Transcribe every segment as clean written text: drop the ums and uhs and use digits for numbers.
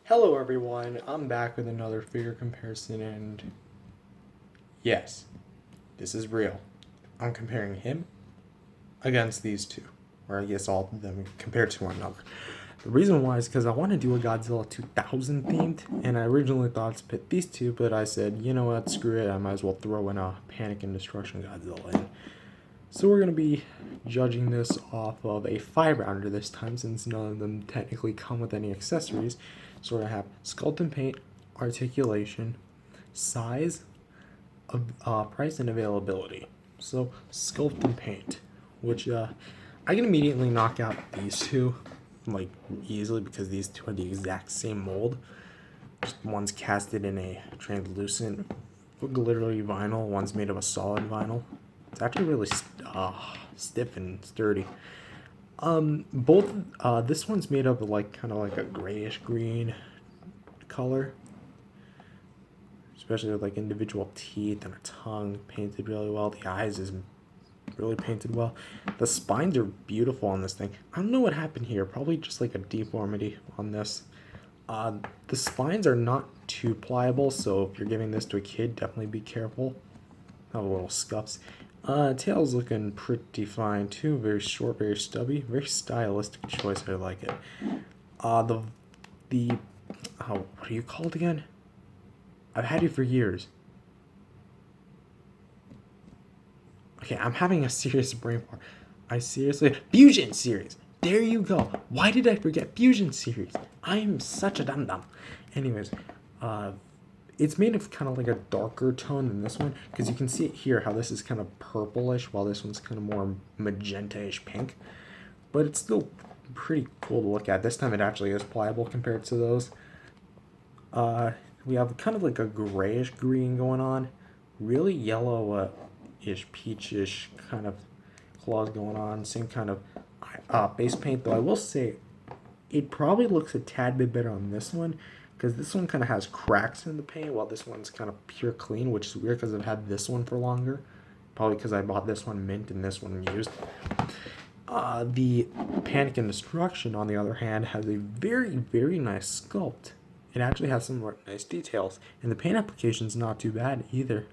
Hello everyone, I'm back with another figure comparison and yes, this is real. I'm comparing him against these two, or I guess all of them compared to one another. The reason why is because I want to do a Godzilla 2000 themed, and I originally thought to put these two, but I said, you know what, screw it, I might as well throw in a Panic and Destruction Godzilla in. So we're going to be judging this off of a 5-rounder this time, since none of them technically come with any accessories. So we're going to have sculpt and paint, articulation, size, price, and availability. So sculpt and paint, which I can immediately knock out these two like easily because these two are the exact same mold. Just one's casted in a translucent glittery vinyl, one's made of a solid vinyl. It's actually really stiff and sturdy. Both this one's made up of like kind of like a grayish green color, especially with like individual teeth and a tongue painted really well. The eyes is really painted well. The spines are beautiful on this thing. I don't know what happened here. Probably just like a deformity on this. The spines are not too pliable, so if you're giving this to a kid, definitely be careful. Have a little scuffs. Tail's looking pretty fine too. Very short, very stubby, very stylistic choice. I like it. The what are you called again? I've had you for years. Okay, I'm having a serious brain fart. I seriously Fusion series. There you go. Why did I forget Fusion series? I am such a dum dum. Anyways, it's made of kind of like a darker tone than this one because you can see it here how this is kind of purplish while this one's kind of more magenta-ish pink, but it's still pretty cool to look at. This time it actually is pliable compared to those. We have kind of like a grayish green going on, really yellow-ish peachish kind of claws going on, same kind of base paint, though I will say it probably looks a tad bit better on this one because this one kind of has cracks in the paint while this one's kind of pure clean, which is weird because I've had this one for longer. Probably because I bought this one mint and this one used. The Panic and Destruction, on the other hand, has a very, very nice sculpt. It actually has some nice details, and the paint application's not too bad either.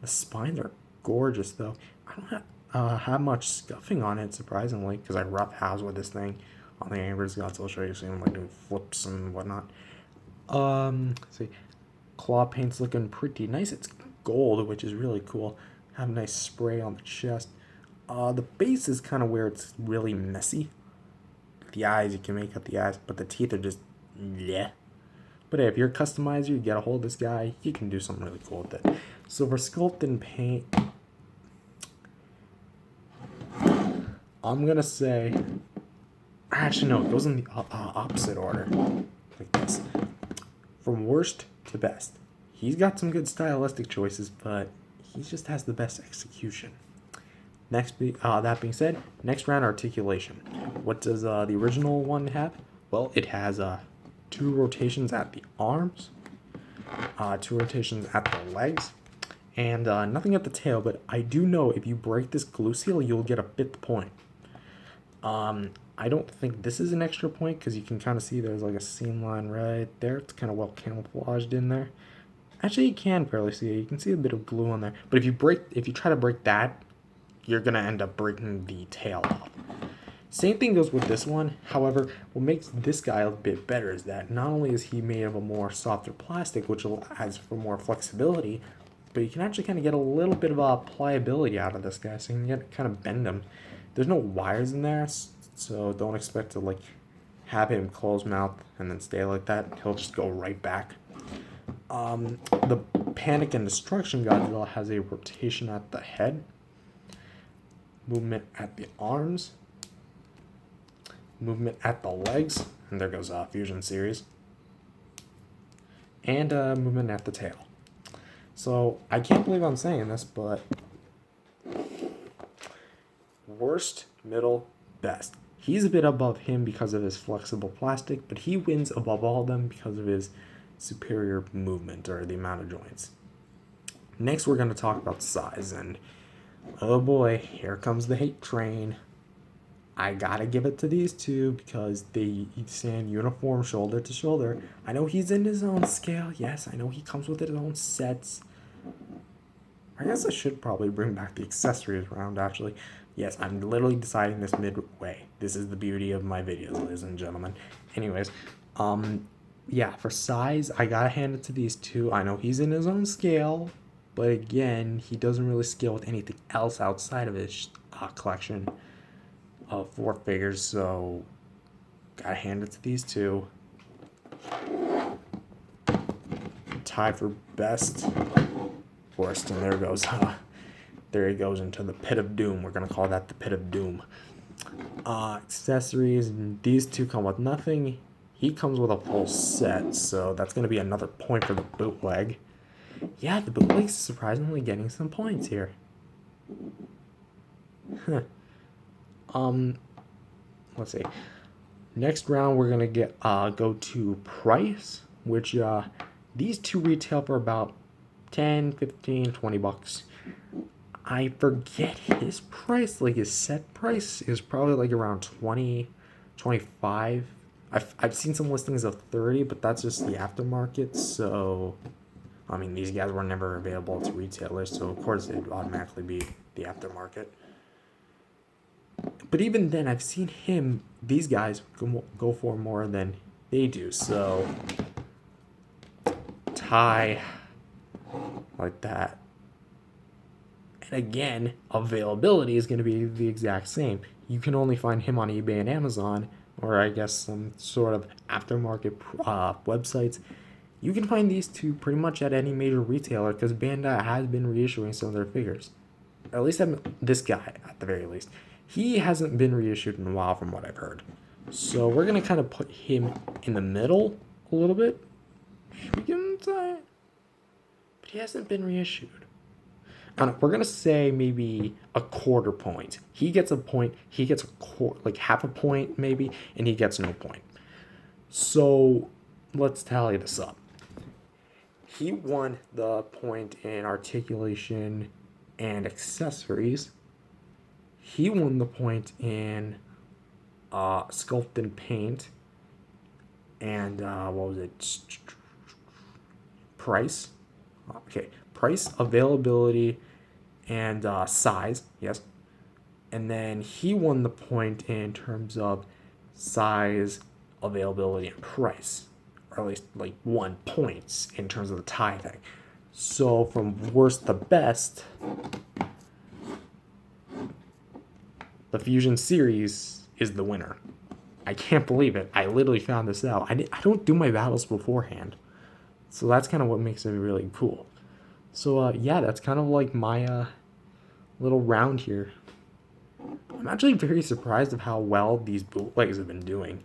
The spines are gorgeous, though. I don't have much scuffing on it, surprisingly, because I rough house with this thing on the Angry Godzilla show. You see him like doing flips and whatnot. Let's see, claw paint's looking pretty nice. It's gold, which is really cool. Have a nice spray on the chest. The base is kind of where it's really messy. The eyes, you can make up the eyes, but the teeth are just yeah. But hey, if you're a customizer, you get a hold of this guy, you can do something really cool with it. So for sculpt and paint, I'm gonna say, actually no, it goes in the opposite order, like this. From worst to best. He's got some good stylistic choices, but he just has the best execution. That being said, next round, articulation. What does the original one have? Well, it has 2 rotations at the arms, 2 rotations at the legs, and nothing at the tail. But I do know if you break this glue seal, you'll get a 5th point. I don't think this is an extra point because you can kind of see there's like a seam line right there. It's kind of well camouflaged in there. Actually, you can barely see it. You can see a bit of glue on there. But if you try to break that, you're gonna end up breaking the tail off. Same thing goes with this one. However, what makes this guy a bit better is that not only is he made of a more softer plastic, which adds for more flexibility, but you can actually kind of get a little bit of pliability out of this guy, so you can kind of bend him. There's no wires in there, so don't expect to like have him close mouth and then stay like that. He'll just go right back. The Panic and Destruction Godzilla has a rotation at the head, movement at the arms, movement at the legs, and there goes Fusion series, and movement at the tail. So I can't believe I'm saying this, but worst, middle, best. He's a bit above him because of his flexible plastic, but he wins above all of them because of his superior movement or the amount of joints. Next, we're going to talk about size, and oh boy, here comes the hate train. I gotta give it to these two because they stand uniform shoulder to shoulder. I know he's in his own scale. Yes, I know he comes with his own sets. I guess I should probably bring back the accessories round, actually. Yes, I'm literally deciding this midway. This is the beauty of my videos, ladies and gentlemen. Anyways, yeah, for size, I gotta hand it to these two. I know he's in his own scale, but again, he doesn't really scale with anything else outside of his collection of 4 figures, so gotta hand it to these two. Tied for best, worst, and there goes, there he goes into the pit of doom. We're gonna call that the pit of doom. Accessories, these two come with nothing. He comes with a full set, so that's gonna be another point for the bootleg. Yeah, the bootleg's surprisingly getting some points here. Huh. Let's see. Next round, we're gonna get go to price, which these two retail for about 10, 15, 20 bucks. I forget his price, like his set price is probably like around 20, 25. I've seen some listings of 30, but that's just the aftermarket. So, I mean, these guys were never available to retailers, so of course it'd automatically be the aftermarket. But even then, I've seen these guys go for more than they do. So, tie like that. And again, availability is going to be the exact same. You can only find him on eBay and Amazon, or I guess some sort of aftermarket websites. You can find these two pretty much at any major retailer because Bandai has been reissuing some of their figures. At least this guy, at the very least. He hasn't been reissued in a while from what I've heard. So we're going to kind of put him in the middle a little bit. Should we give him time? But he hasn't been reissued. I don't know, we're going to say maybe a quarter point. He gets a point. He gets like half a point maybe, and he gets no point. So let's tally this up. He won the point in articulation and accessories. He won the point in sculpt and paint. And what was it? Price. Okay, price, availability, and size. Yes. And then he won the point in terms of size, availability, and price. Or at least like 1 point in terms of the tie thing. So from worst to best, the Fusion series is the winner. I can't believe it. I literally found this out. I don't do my battles beforehand. So that's kind of what makes it really cool. So yeah, that's kind of like my little round here. I'm actually very surprised of how well these bootlegs have been doing.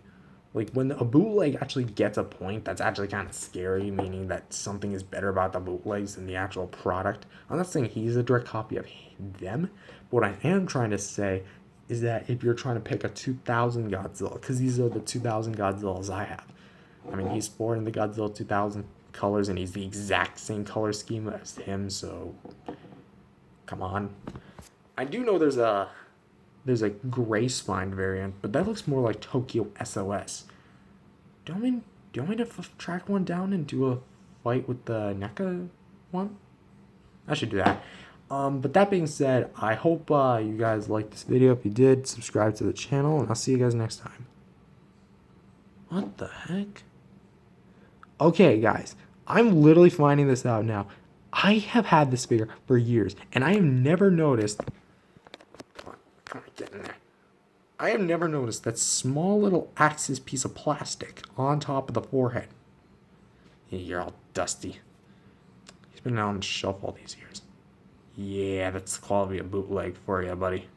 Like when a bootleg actually gets a point, that's actually kind of scary, meaning that something is better about the bootlegs than the actual product. I'm not saying he's a direct copy of them, but what I am trying to say is that if you're trying to pick a 2000 Godzilla, because these are the 2000 Godzillas I have. I mean, he's sporting the Godzilla 2000 colors, and he's the exact same color scheme as him, so come on. I do know there's a gray spine variant, but that looks more like Tokyo SOS. Do you want me to track one down and do a fight with the NECA one? I should do that. But that being said, I hope you guys liked this video. If you did, subscribe to the channel, and I'll see you guys next time. What the heck? Okay, guys, I'm literally finding this out now. I have had this figure for years, and I have never noticed... Come on, get in there. I have never noticed that small little Axis piece of plastic on top of the forehead. You're all dusty. He's been on the shelf all these years. Yeah, that's the quality of bootleg for you, buddy.